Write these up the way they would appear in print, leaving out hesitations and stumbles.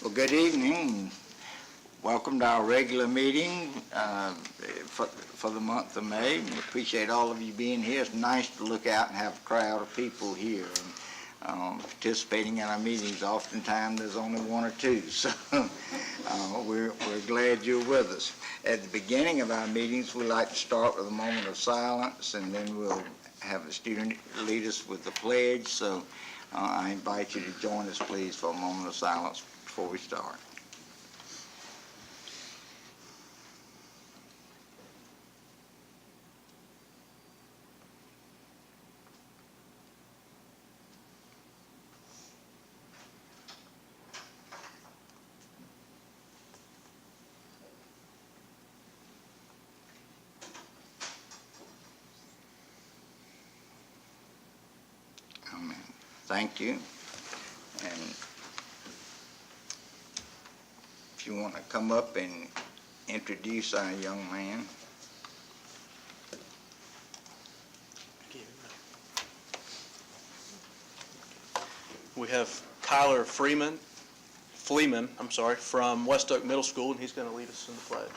Well, good evening. Welcome to our regular meeting for the month of May. We appreciate all of you being here. It's nice to look out and have a crowd of people here participating in our meetings. Oftentimes there's only one or two, so we're glad you're with us. At the beginning of our meetings, we like to start with a moment of silence, and then we'll have the student lead us with the pledge. So I invite you to join us, please, for a moment of silence before we start. Amen. Thank you. And if you want to come up and introduce our young man. We have Kyler Fleeman, from West Oak Middle School, and he's going to lead us in the pledge.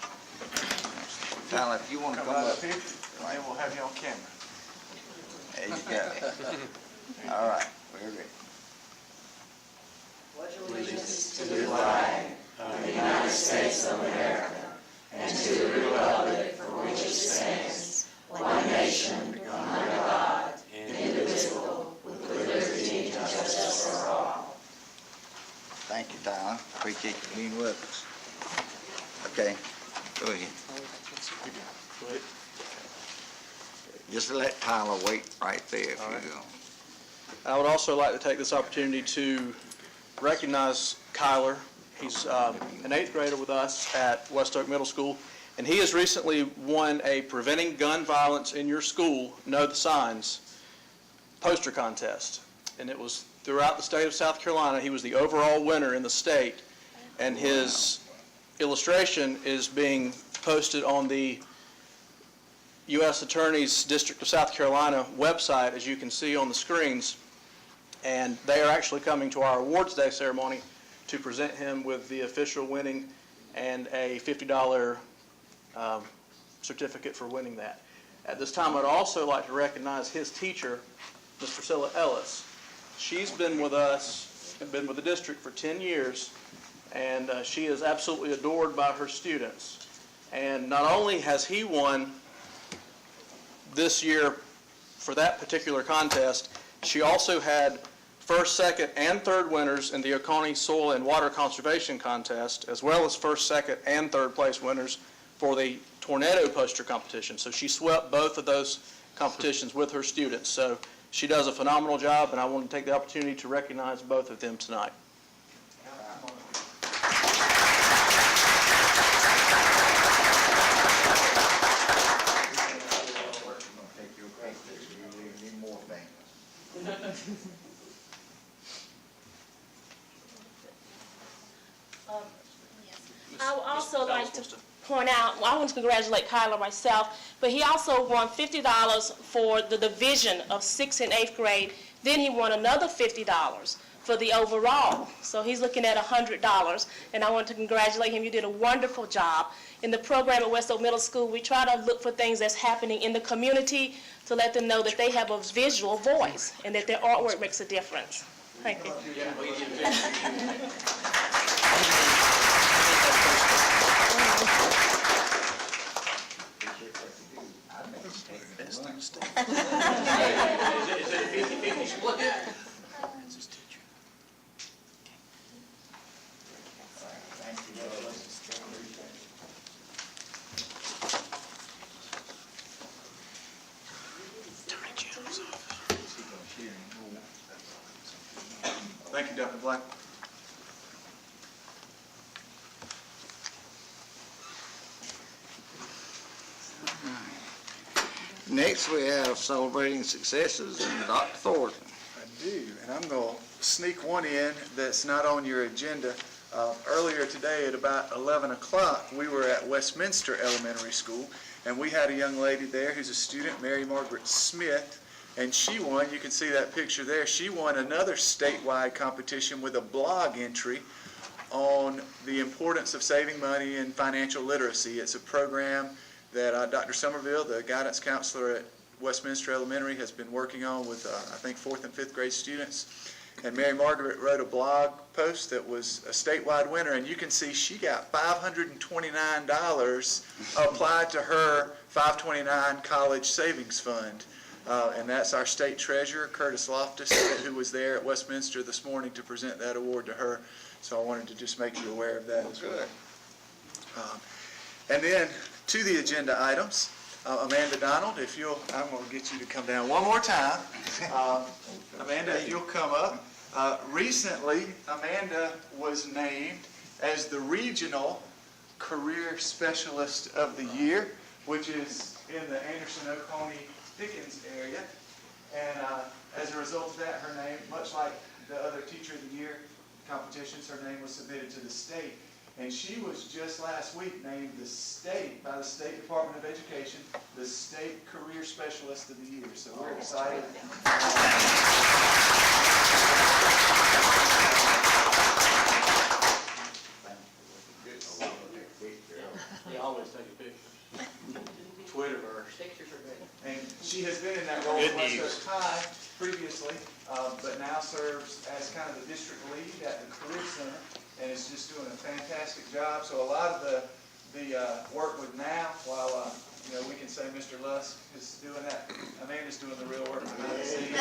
Tyler, if you want to come up. Here, and we'll have you on camera. There you go. All right, we're ready. Pledge allegiance to the flag of the United States of America and to the republic for which it stands, one nation, under God, indivisible, with liberty and justice for all. Thank you, Tyler. Appreciate you being with us. Okay, go ahead. Just let Tyler wait right there if you will. I would also like to take this opportunity to recognize Kyler. He's an 8th grader with us at West Oak Middle School, and he has recently won a Preventing Gun Violence in Your School, Know the Signs poster contest. And it was throughout the state of South Carolina. He was the overall winner in the state, and his illustration is being posted on the U.S. Attorney's District of South Carolina website, as you can see on the screens. And they are actually coming to our awards day ceremony to present him with the official winning and a $50 certificate for winning that. At this time, I'd also like to recognize his teacher, Ms. Priscilla Ellis. She's been with us, been with the district for 10 years, and she is absolutely adored by her students. And not only has he won this year for that particular contest, she also had first, second, and third winners in the Oconee Soil and Water Conservation Contest, as well as first, second, and third place winners for the Tornado Poster Competition. So she swept both of those competitions with her students. So she does a phenomenal job, and I want to take the opportunity to recognize both of them tonight. I would also like to point out, I want to congratulate Kyler myself, but he also won $50 for the division of 6th and 8th grade. Then he won another $50 for the overall. So he's looking at $100, and I want to congratulate him. You did a wonderful job. In the program at West Oak Middle School, we try to look for things that's happening in the community to let them know that they have a visual voice and that their artwork makes a difference. Thank you. Thank you, Dr. Black. Next, we have celebrating successes and Dr. Thornton. I do, and I'm going to sneak one in that's not on your agenda. Earlier today at about 11 o'clock, we were at Westminster Elementary School, and we had a young lady there who's a student, Mary Margaret Smith, and she won, you can see that picture there, she won another statewide competition with a blog entry on the importance of saving money and financial literacy. It's a program that Dr. Somerville, the guidance counselor at Westminster Elementary, has been working on with, I think, 4th and 5th grade students. And Mary Margaret wrote a blog post that was a statewide winner, and you can see she got $529 applied to her 529 College Savings Fund. And that's our state treasurer, Curtis Loftus, who was there at Westminster this morning to present that award to her. So I wanted to just make you aware of that as well. And then to the agenda items. Amanda Donald, if you'll, I'm going to get you to come down one more time. Amanda, if you'll come up. Recently, Amanda was named as the Regional Career Specialist of the Year, which is in the Anderson-Oconee-Pickens area. And as a result of that, her name, much like the other Teacher of the Year competitions, her name was submitted to the state. And she was just last week named by the State Department of Education, the State Career Specialist of the Year. So we're excited. They always take a picture. Twitterverse. Pictures are good. And she has been in that role for much of time previously, but now serves as kind of the district lead at the Career Center, and is just doing a fantastic job. So a lot of the work with now, while we can say Mr. Lusk is doing that, Amanda's doing the real work behind the scenes.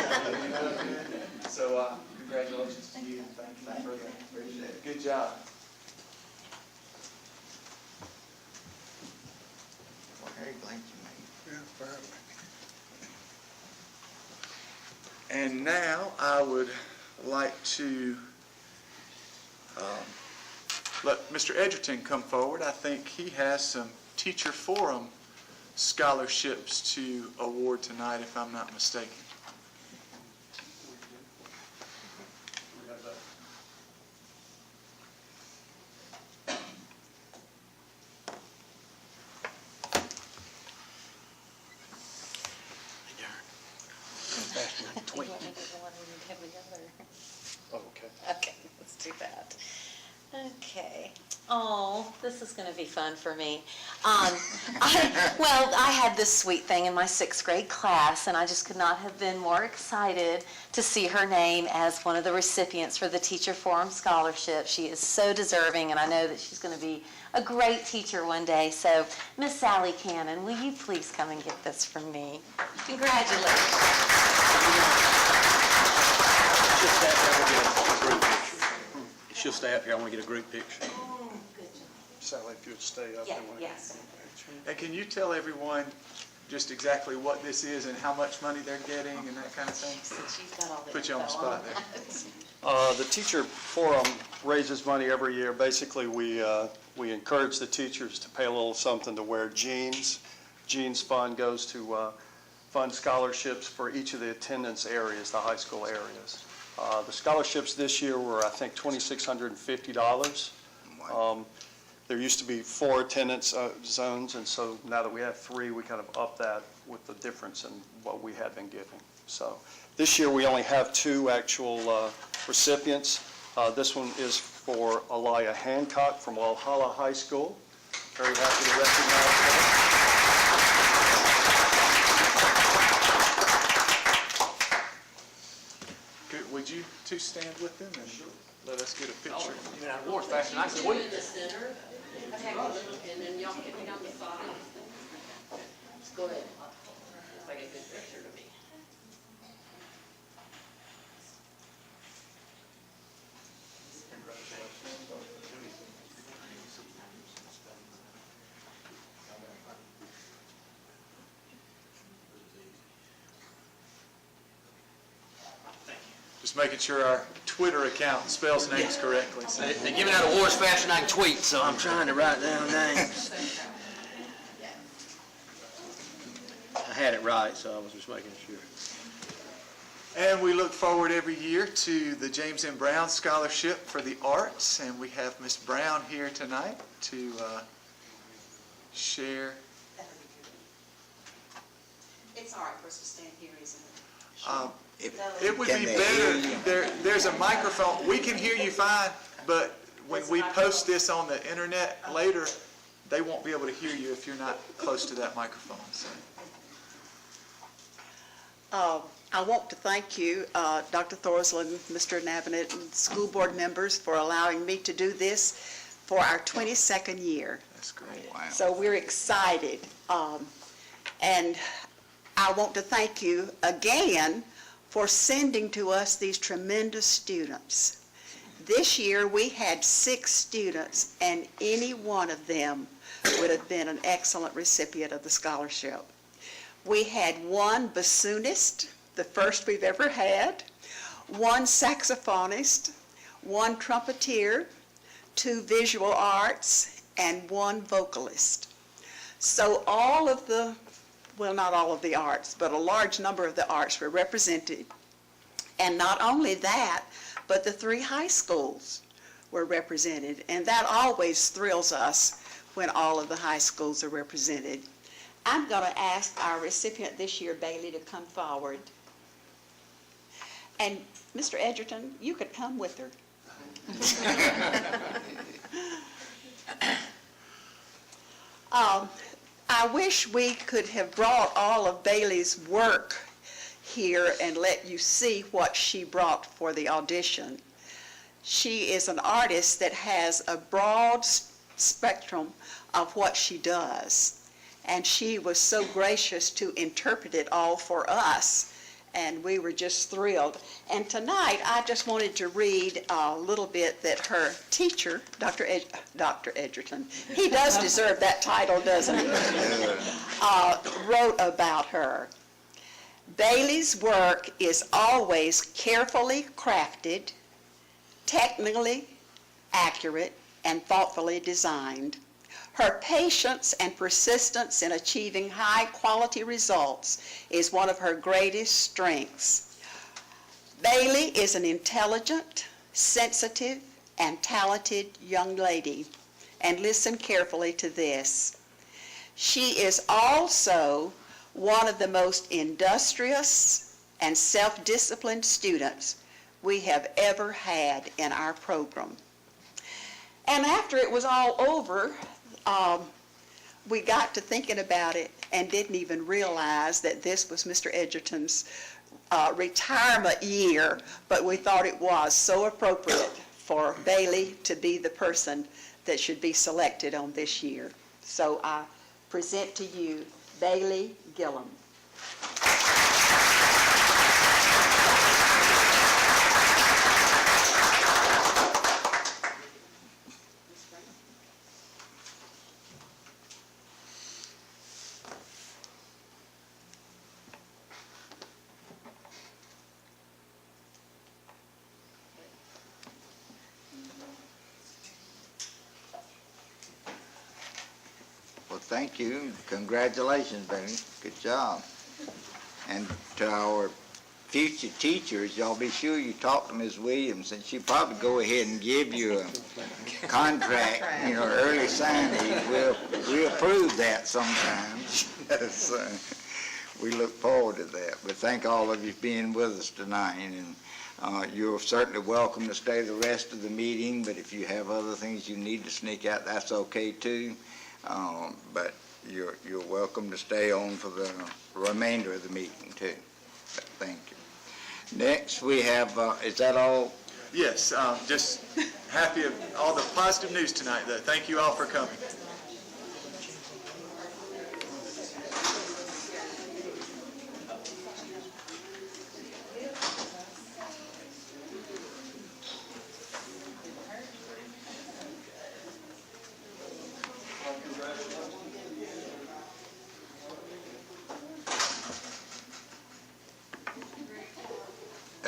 So congratulations to you, and thank you for that. Good job. Very glad you made it. And now I would like to let Mr. Edgerton come forward. I think he has some Teacher Forum scholarships to award tonight, if I'm not mistaken. Okay. Okay, let's do that. Okay. Oh, this is going to be fun for me. I had this sweet thing in my 6th grade class, and I just could not have been more excited to see her name as one of the recipients for the Teacher Forum Scholarship. She is so deserving, and I know that she's going to be a great teacher one day. So, Miss Sally Cannon, will you please come and get this from me? Congratulations. She'll stay up here. I want to get a group picture. Oh, good job. Sally, if you would stay up. Yeah, there, won't you? yes. And can you tell everyone just exactly what this is and how much money they're getting and that kind of thing? Since you've got all the Put you on the info spot there. that. The Teacher Forum raises money every year. Basically, we encourage the teachers to pay a little something to wear jeans. Jeans fund goes to fund scholarships for each of the attendance areas, the high school areas. The scholarships this year were, I think, $2,650. There used to be 4 attendance zones, and so now that we have 3, we kind of up that with the difference in what we had been giving. So this year, we only have 2 actual recipients. This one is for Aliyah Hancock from Walhalla High School. Very happy to recognize her. Would you two stand with them and let us get a picture? Even out of war fast and I can wait. In the center, and then y'all get me on the side. Go ahead. Looks like a good picture to me. Just making sure our Twitter account spells names correctly. So. They're giving out awards faster than I can tweet, so I'm trying to write down names. I had it right, so I was just making sure. And we look forward every year to the James M. Brown Scholarship for the Arts, and we have Miss Brown here tonight to share. It's all right for us to stand here, isn't it? It would Can be they better, hear you? there's a microphone, we can hear you fine, but when we post this on the internet later, they won't be able to hear you if you're not close to that microphone, so. I want to thank you, Dr. Thorsland, Mr. Nabonet, and school board members for allowing me to do this for our 22nd year. That's great. Wow. So we're excited. And I want to thank you again for sending to us these tremendous students. This year, we had 6 students, and any one of them would have been an excellent recipient of the scholarship. We had 1 bassoonist, the first we've ever had, 1 saxophonist, 1 trumpeter, 2 visual arts, and 1 vocalist. So all of the, well, not all of the arts, but a large number of the arts were represented. And not only that, but the 3 high schools were represented. And that always thrills us when all of the high schools are represented. I'm going to ask our recipient this year, Bailey, to come forward. And Mr. Edgerton, you could come with her. I wish we could have brought all of Bailey's work here and let you see what she brought for the audition. She is an artist that has a broad spectrum of what she does, and she was so gracious to interpret it all for us, and we were just thrilled. And tonight, I just wanted to read a little bit that her teacher, Dr. Edgerton, he does deserve that title, doesn't he? Wrote about her. Bailey's work is always carefully crafted, technically accurate, and thoughtfully designed. Her patience and persistence in achieving high-quality results is one of her greatest strengths. Bailey is an intelligent, sensitive, and talented young lady. And listen carefully to this. She is also one of the most industrious and self-disciplined students we have ever had in our program. And after it was all over, we got to thinking about it and didn't even realize that this was Mr. Edgerton's retirement year, but we thought it was so appropriate for Bailey to be the person that should be selected on this year. So I present to you Bailey Gillum. Well, thank you. Congratulations, Bailey. Good job. And to our future teachers, y'all be sure you talk to Ms. Williams, and she'll probably go ahead and give you a contract, early signing. We'll approve that sometimes. So, we look forward to that. But thank all of you for being with us tonight. And you're certainly welcome to stay the rest of the meeting, but if you have other things you need to sneak out, that's okay too. But you're welcome to stay on for the remainder of the meeting too. But thank you. Next we have, is that all? Yes, just happy of all the positive news tonight, though. Thank you all for coming.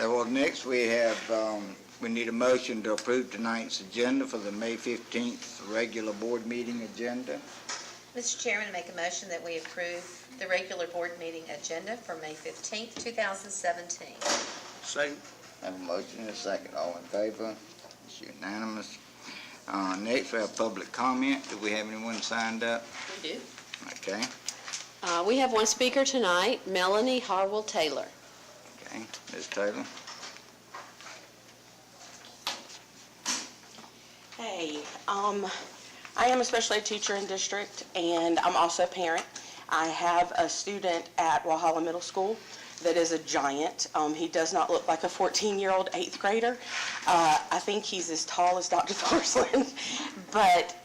Well, next we have, we need a motion to approve tonight's agenda for the May 15th regular board meeting agenda. Mr. Chairman, I make a motion that we approve the regular board meeting agenda for May 15th, 2017. Second. Have a motion and a second. All in favor? It's unanimous. Next we have public comment. Do we have anyone signed up? We do. Okay. We have one speaker tonight, Melanie Harwell Taylor. Okay. Ms. Taylor? Hey, I am a special ed teacher in district, and I'm also a parent. I have a student at Walhalla Middle School that is a giant. He does not look like a 14-year-old 8th grader. I think he's as tall as Dr. Thorsland, but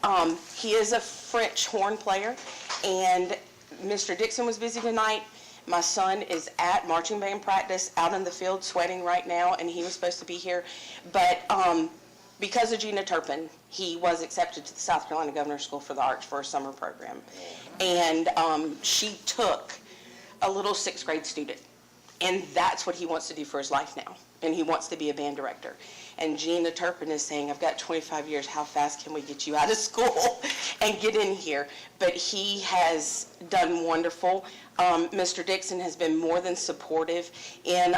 he is a French horn player, and Mr. Dixon was busy tonight. My son is at marching band practice out in the field sweating right now, and he was supposed to be here. But because of Gina Turpin, he was accepted to the South Carolina Governor's School for the Arts for a summer program. And she took a little 6th grade student, and that's what he wants to do for his life now. And he wants to be a band director. And Gina Turpin is saying, I've got 25 years, how fast can we get you out of school and get in here? But he has done wonderful. Mr. Dixon has been more than supportive in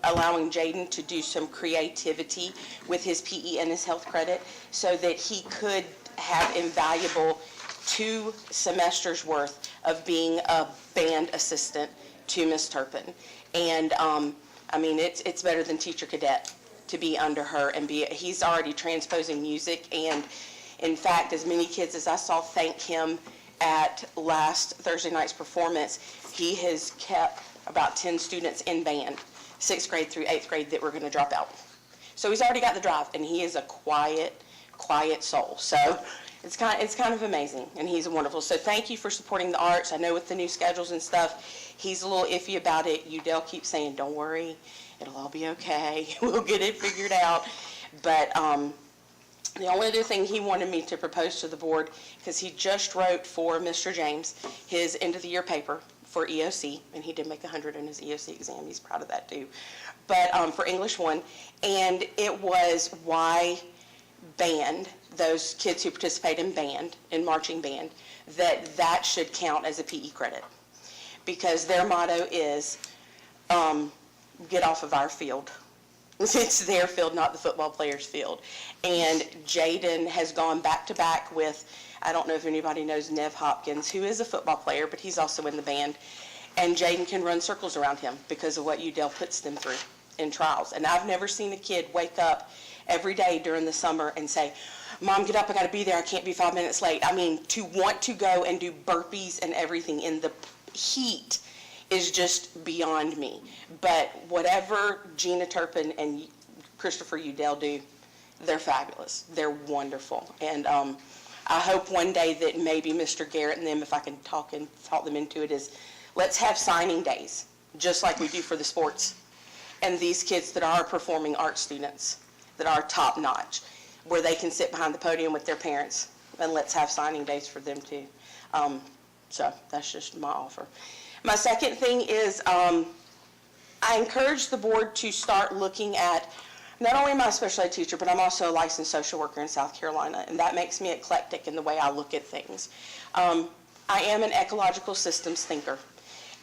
allowing Jaden to do some creativity with his PE and his health credit so that he could have invaluable 2 semesters worth of being a band assistant to Miss Turpin. And I mean, it's better than teacher cadet to be under her and he's already transposing music. And in fact, as many kids as I saw thank him at last Thursday night's performance, he has kept about 10 students in band, 6th grade through 8th grade, that were going to drop out. So he's already got the drive, and he is a quiet soul. So it's kind of amazing, and he's wonderful. So thank you for supporting the arts. I know with the new schedules and stuff, he's a little iffy about it. Udell keeps saying, don't worry, it'll all be okay. We'll get it figured out. But the only other thing he wanted me to propose to the board, because he just wrote for Mr. James his end of the year paper for EOC, and he did make 100 in his EOC exam. He's proud of that too. But for English 1, and it was why band, those kids who participate in band, in marching band, that should count as a PE credit. Because their motto is, get off of our field. It's their field, not the football player's field. And Jaden has gone back-to-back with, I don't know if anybody knows Nev Hopkins, who is a football player, but he's also in the band. And Jaden can run circles around him because of what Udell puts them through in trials. And I've never seen a kid wake up every day during the summer and say, Mom, get up, I gotta be there, I can't be 5 minutes late. I mean, to want to go and do burpees and everything in the heat is just beyond me. But whatever Gina Turpin and Christopher Udell do, they're fabulous. They're wonderful. And I hope one day that maybe Mr. Garrett and them, if I can talk them into it, is let's have signing days, just like we do for the sports. And these kids that are performing arts students, that are top notch, where they can sit behind the podium with their parents, and let's have signing days for them too. So that's just my offer. My second thing is I encourage the board to start looking at, not only am I a special ed teacher, but I'm also a licensed social worker in South Carolina, and that makes me eclectic in the way I look at things. I am an ecological systems thinker,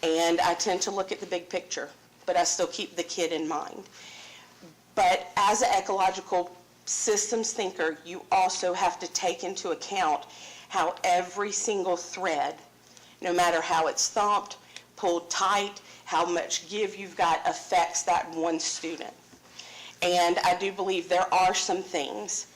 and I tend to look at the big picture, but I still keep the kid in mind. But as an ecological systems thinker, you also have to take into account how every single thread, no matter how it's thumped, pulled tight, how much give you've got, affects that one student. And I do believe there are some things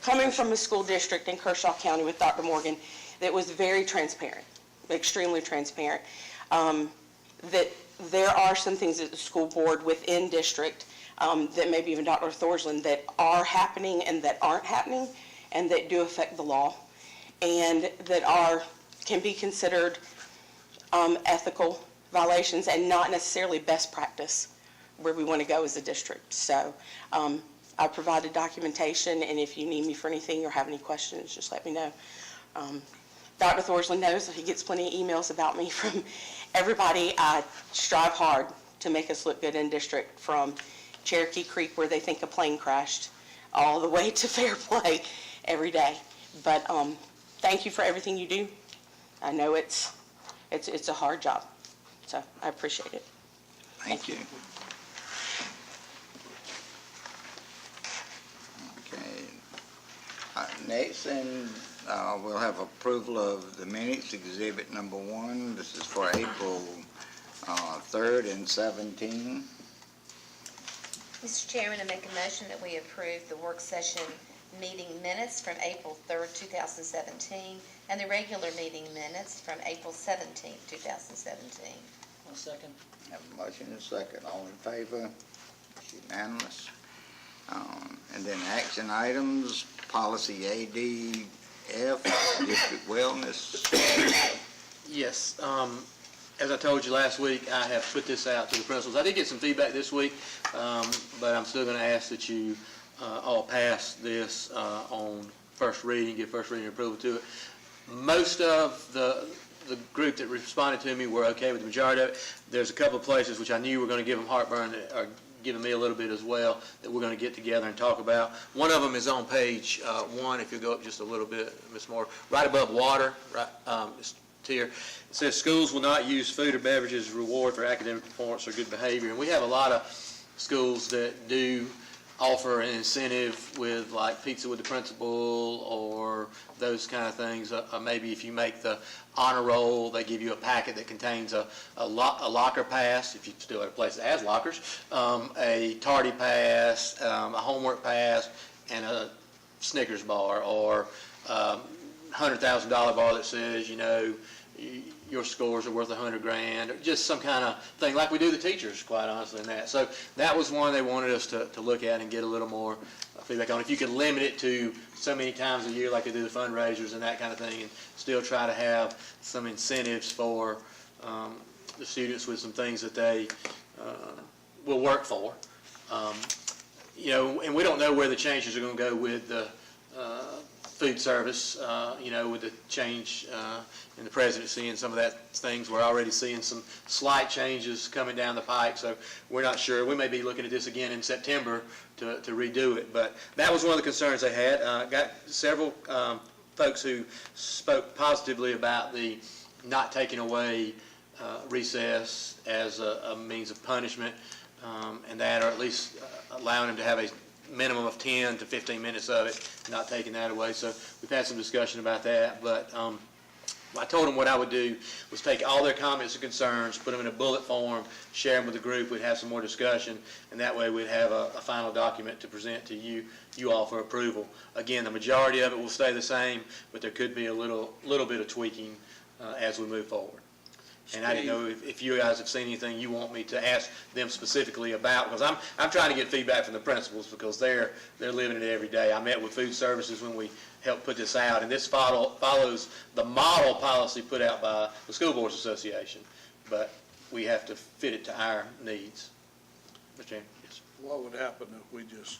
coming from a school district in Kershaw County with Dr. Morgan that was very transparent, extremely transparent, that there are some things at the school board within district that maybe even Dr. Thorsland that are happening and that aren't happening and that do affect the law and that can be considered ethical violations and not necessarily best practice where we want to go as a district. So I provided documentation, and if you need me for anything or have any questions, just let me know. Dr. Thorsland knows he gets plenty of emails about me from everybody. I strive hard to make us look good in district, from Cherokee Creek, where they think a plane crashed, all the way to Fair Play every day. But thank you for everything you do. I know it's a hard job, so I appreciate it. Thank you. Okay. Next, and we'll have approval of the minutes, exhibit number 1. This is for April 3rd and 17. Mr. Chairman, I make a motion that we approve the work session meeting minutes from April 3rd, 2017, and the regular meeting minutes from April 17th, 2017. One second. Have a motion and a second. All in favor? It's unanimous. And then action items, policy ADF, district wellness. Yes, as I told you last week, I have put this out to the principals. I did get some feedback this week, but I'm still going to ask that you all pass this on first reading, give first reading approval to it. Most of the group that responded to me were okay with the majority of it. There's a couple of places which I knew were going to give them heartburn, that are giving me a little bit as well, that we're going to get together and talk about. One of them is on page 1, if you go up just a little bit, Ms. Moore, right above water, right, tier. It says schools will not use food or beverages as reward for academic performance or good behavior. And we have a lot of schools that do offer an incentive with like pizza with the principal or those kind of things. Maybe if you make the honor roll, they give you a packet that contains a locker pass, if you still at a place that has lockers, a tardy pass, a homework pass, and a Snickers bar, or $100,000 bar that says, you know, your scores are worth $100,000, or just some kind of thing, like we do the teachers, quite honestly, in that. So that was one they wanted us to look at and get a little more feedback on. If you could limit it to so many times a year, like they do the fundraisers and that kind of thing, and still try to have some incentives for the students with some things that they will work for. You know, and we don't know where the changes are going to go with the food service, you know, with the change in the presidency and some of that things. We're already seeing some slight changes coming down the pike, so we're not sure. We may be looking at this again in September to redo it, but that was one of the concerns they had. Got several folks who spoke positively about the not taking away recess as a means of punishment, and that, or at least allowing them to have a minimum of 10 to 15 minutes of it, not taking that away. So we've had some discussion about that, but I told them what I would do was take all their comments and concerns, put them in a bullet form, share them with the group, we'd have some more discussion, and that way we'd have a final document to present to you all for approval. Again, the majority of it will stay the same, but there could be a little bit of tweaking as we move forward. And I didn't know if you guys have seen anything you want me to ask them specifically about, because I'm trying to get feedback from the principals, because they're living it every day. I met with food services when we helped put this out, and this follows the model policy put out by the School Boards Association, but we have to fit it to our needs. Mr. Chairman, yes. What would happen if we just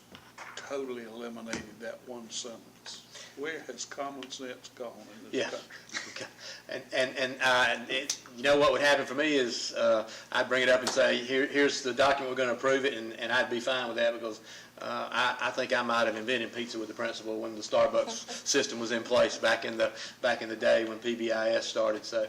totally eliminated that one sentence? Where has common sense gone in this country? Okay. And you know what would happen for me is I'd bring it up and say, here's the document, we're going to approve it, and I'd be fine with that, because I think I might have invented pizza with the principal when the Starbucks system was in place back in the day when PBIS started. So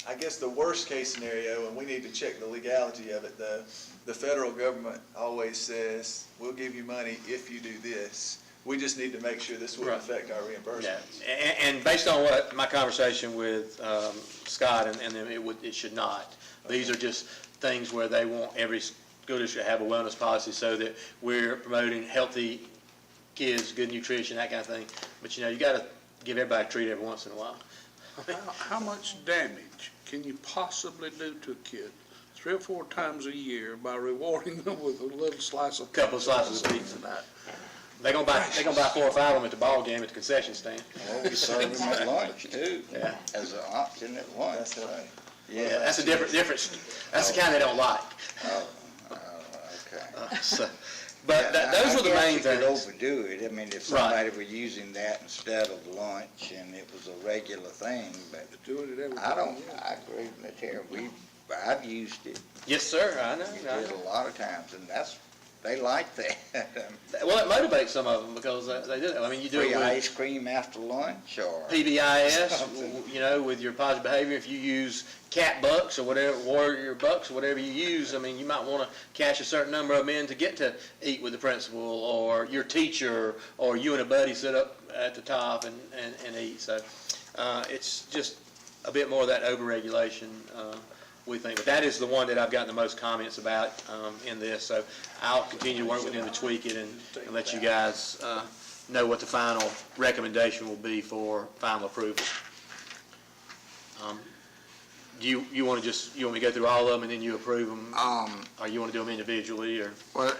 I guess the worst case scenario, and we need to check the legality of it, the federal government always says, we'll give you money if you do this. We just need to make sure this wouldn't affect our reimbursement. Yeah. And based on what my conversation with Scott and them, it should not. Okay. These are just things where they want every school district to have a wellness policy so that we're promoting healthy kids, good nutrition, that kind of thing. But you know, you got to give everybody a treat every once in a while. How much damage can you possibly do to a kid 3 or 4 times a year by rewarding them with a little slice of couple of slices of pizza? They're gonna buy 4 or 5 of them at the ball game at the concession stand. Well, we serve them at lunch too. Yeah. As an option at lunch. That's right. Yeah. That's a different. That's the kind they don't like. Okay. But those were the main things. I guess you could overdo it. I mean, if somebody were using that instead of lunch and it was a regular thing, but I agree with that here. I've used it. Yes, sir. I know. We did a lot of times, and they like that. Well, it motivates some of them because they do. I mean, you do Free it with ice cream after lunch, or PBIS. You know, with your positive behavior. If you use cat bucks or whatever, warrior bucks, or whatever you use, I mean, you might want to catch a certain number of men to get to eat with the principal, or your teacher, or you and a buddy sit up at the top and eat. So it's just a bit more of that overregulation we think. But that is the one that I've gotten the most comments about in this, so I'll continue to work with them to tweak it and let you guys know what the final recommendation will be for final approval. Do you want me to go through all of them and then you approve them? Or you want to do them individually, or? Well,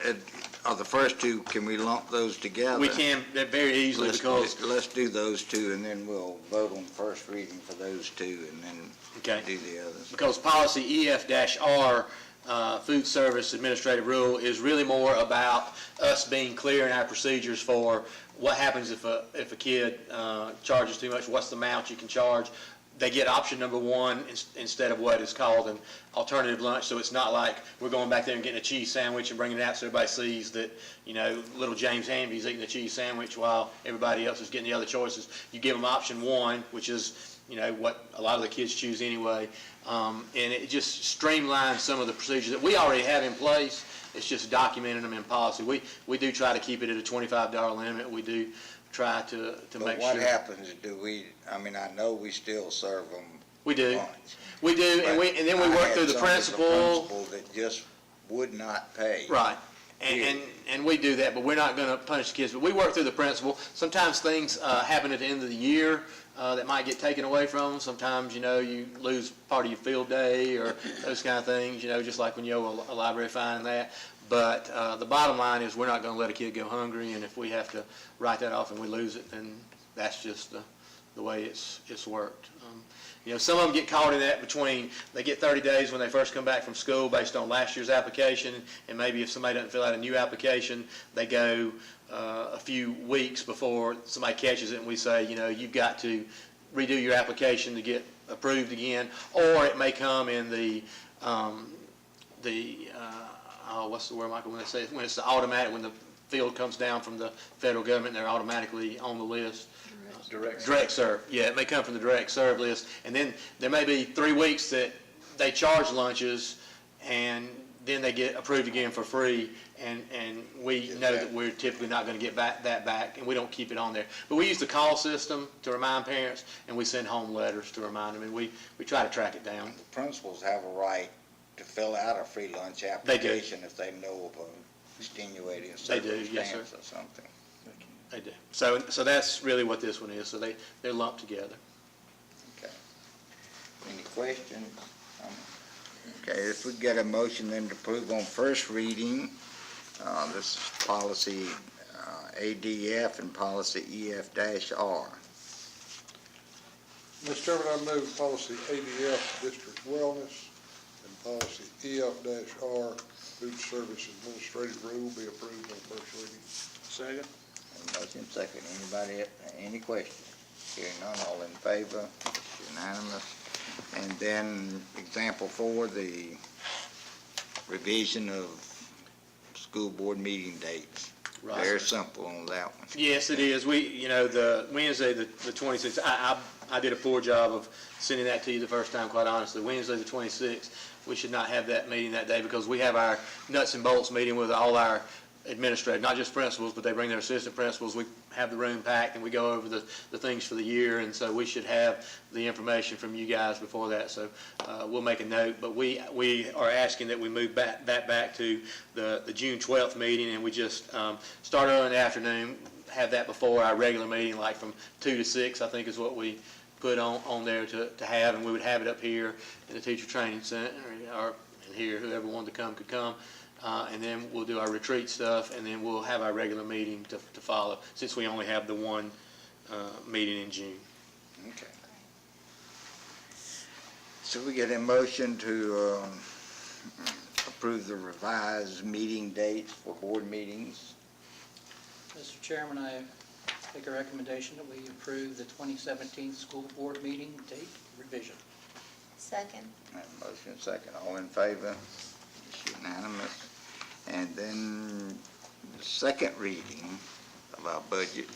are the first two, can we lump those together? We can, very easily, because, Let's do those two, and then we'll vote on first reading for those two, and then okay, do the others. because policy EF-R, food service administrative rule, is really more about us being clear in our procedures for what happens if a kid charges too much, what's the amount you can charge. They get option number one instead of what is called an alternative lunch, so it's not like we're going back there and getting a cheese sandwich and bringing it out so everybody sees that, little James Hamby's eating the cheese sandwich while everybody else is getting the other choices. You give them option one, which is, what a lot of the kids choose anyway, and it just streamlines some of the procedures that we already have in place. It's just documenting them in policy. We do try to keep it at a $25 limit. We do try to make sure. But what happens, I know we still serve them We do. lunch. We do, and then we work through the principal. That just would not pay. Right. And we do that, but we're not going to punish the kids. But we work through the principal. Sometimes things happen at the end of the year that might get taken away from them. Sometimes, you lose part of your field day or those kind of things, just like when you owe a library fine and that. But the bottom line is we're not going to let a kid go hungry, and if we have to write that off and we lose it, then that's just the way it's worked. Some of them get caught in that between, they get 30 days when they first come back from school based on last year's application, and maybe if somebody doesn't fill out a new application, they go a few weeks before somebody catches it and we say, you've got to redo your application to get approved again, or it may come in what's the word, Michael, when it's the automatic, when the field comes down from the federal government, they're automatically on the list. Direct serve. Yeah, it may come from the direct serve list. And then there may be 3 weeks that they charge lunches, and then they get approved again for free, and we know that we're typically not going to get that back, and we don't keep it on there. But we use the call system to remind parents, and we send home letters to remind them, and we try to track it down. The principals have a right to fill out a free lunch application if they know of a extenuating circumstance or something. They do. So that's really what this one is. So they're lumped together. Okay. Any questions? Okay, if we get a motion then to approve on first reading, this is policy ADF and policy EF-R. Mr. Chairman, I move policy ADF, district wellness, and policy EF-R, food service administrative rule be approved on first reading. Second. Motion second. Anybody, any questions? Hearing none, all in favor? It's unanimous. And then example 4, the revision of school board meeting dates. Right. Very simple on that one. Yes, it is. The Wednesday, the 26th, I did a poor job of sending that to you the first time, quite honestly. Wednesday, the 26th, we should not have that meeting that day because we have our nuts and bolts meeting with all our administrative, not just principals, but they bring their assistant principals. We have the room packed and we go over the things for the year, and so we should have the information from you guys before that. So we'll make a note, but we are asking that we move that back to the June 12th meeting, and we just start early in the afternoon, have that before our regular meeting, like from 2 to 6, I think is what we put on there to have, and we would have it up here in the teacher training center, or in here, whoever wanted to come could come. And then we'll do our retreat stuff, and then we'll have our regular meeting to follow, since we only have the one meeting in June. Okay. So we get a motion to approve the revised meeting dates for board meetings. Mr. Chairman, I make a recommendation that we approve the 2017 school board meeting date revision. Second. Motion second. All in favor? It's unanimous. And then the second reading of our budget.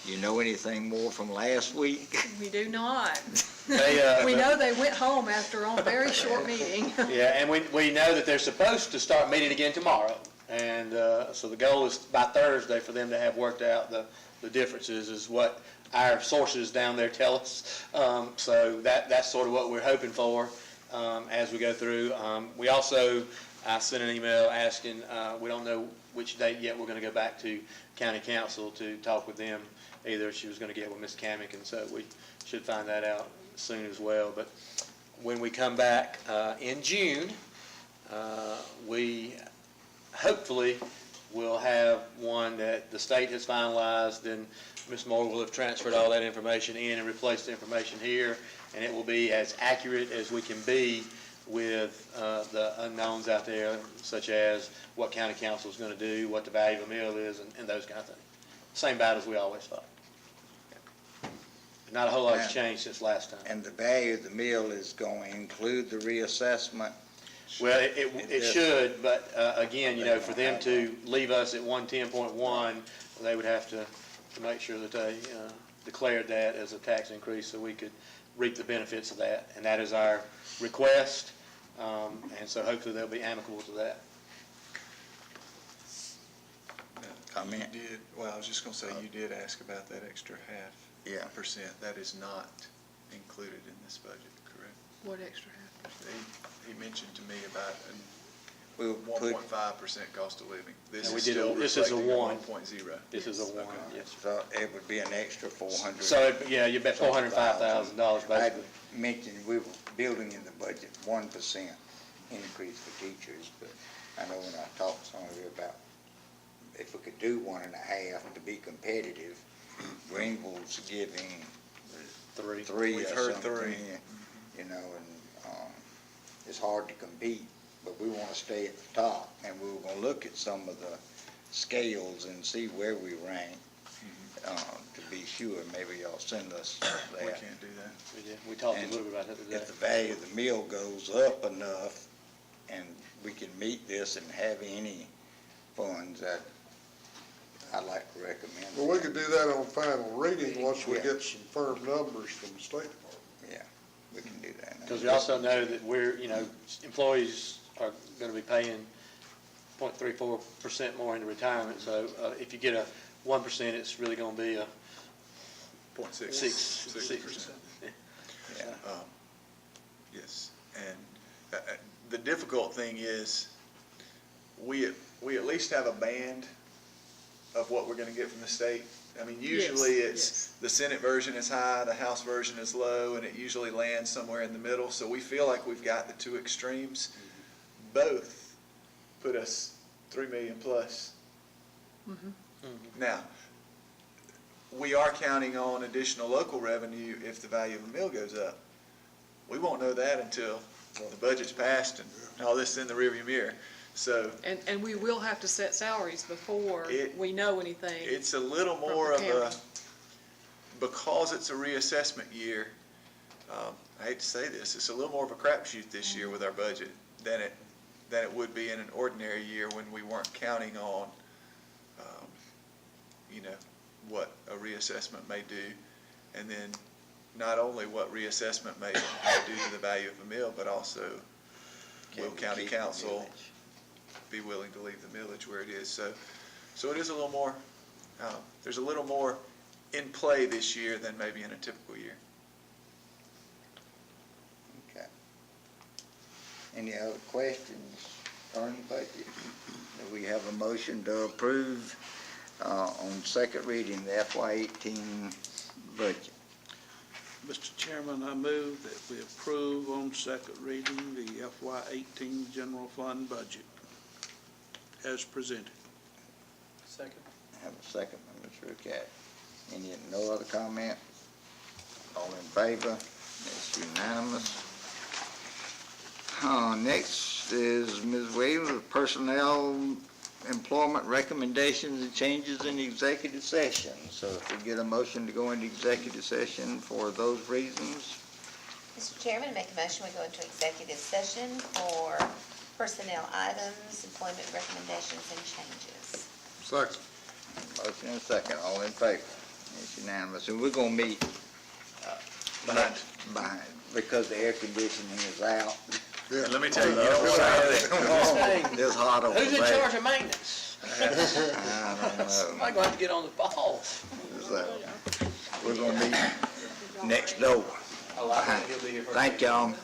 You know anything more from last week? We do not. They, We know they went home after a very short meeting. Yeah, and we know that they're supposed to start meeting again tomorrow. And so the goal is by Thursday for them to have worked out the differences, is what our sources down there tell us. So that's sort of what we're hoping for. as we go through. We also, I sent an email asking, we don't know which date yet we're going to go back to county council to talk with them. Either she was going to get with Ms. Kamick, and so we should find that out soon as well. But when we come back in June, we hopefully will have one that the state has finalized, and Ms. Moore will have transferred all that information in and replaced the information here, and it will be as accurate as we can be with the unknowns out there, such as what county council is going to do, what the value of a meal is, and those kind of things. Same battles we always fought. Not a whole lot has changed since last time. And the value of the meal is going to include the reassessment? Well, it should, but again, you know, for them to leave us at 110.1, they would have to make sure that they declared that as a tax increase so we could reap the benefits of that. And that is our request, and so hopefully they'll be amicable to that. Comment? You did, well, I was just gonna say, you did ask about that extra half percent. That is not included in this budget, correct? What extra half? He mentioned to me about We'll put, 1.5% cost of living. This No, we is did still this is a reflecting 1. 1.0. This is a 1, yes. so it would be an extra 400. So, yeah, you bet $405,000 I basically. mentioned we were building in the budget 1% increase for teachers, but I know when I talked to some of you about if we could do 1.5 to be competitive, Greenville's giving 3 We've or heard something, 3. you know, and it's hard to compete, but we want to stay at the top, and we were going to look at some of the scales and see where we rank to be sure. Maybe y'all send us that. We can't do that. We did. We talked a And little bit about that today. if the value of the meal goes up enough and we can meet this and have any funds, that I'd like to recommend. Well, we could do that on final reading once we Yeah. get some firm numbers from the State Department. Yeah, we can do that. Because we also know that we're, you know, employees are going to be paying 0.34% more into retirement. So if you get a 1%, it's really going to be a 6%. Yeah. Yes, and the difficult thing is, we at least have a band of what we're gonna get from the state. I mean, usually it's, the Senate version is high, the House version is low, and it usually lands somewhere in the middle, so we feel like we've got the two extremes. Both put us 3 million plus. Now, we are counting on additional local revenue if the value of a meal goes up. We won't know that until the budget's passed and all this is in the rearview mirror. So And we will have to set salaries before we know anything. it's a little more of a, because it's a reassessment year, I hate to say this, it's a little more of a crapshoot this year with our budget than it would be in an ordinary year when we weren't counting on, you know, what a reassessment may do. And then not only what reassessment may do to the value of a meal, but also will county council be willing to leave the millage where it is. So it is a little more, there's a little more in play this year than maybe in a typical year. Okay. Any other questions on the budget? Do we have a motion to approve on second reading the FY18 budget? Mr. Chairman, I move that we approve on second reading the FY18 general fund budget as presented. Second. Have a second by Mr. Rucat. No other comment? All in favor? That's unanimous. Next is Ms. Williams with personnel employment recommendations and changes in executive session. So if we get a motion to go into executive session for those reasons. Mr. Chairman, I make a motion, we go into executive session for personnel items, employment recommendations, and changes. Second. Motion and second, all in favor? It's unanimous. And we're gonna meet behind, because the air conditioning is out. And let me tell you, you don't want to have that. It's hot over there. Who's in charge of maintenance? I don't know. I'm going to have to get on the ball. So, we're gonna meet next door. Oh, I think he'll be here for. Thank y'all.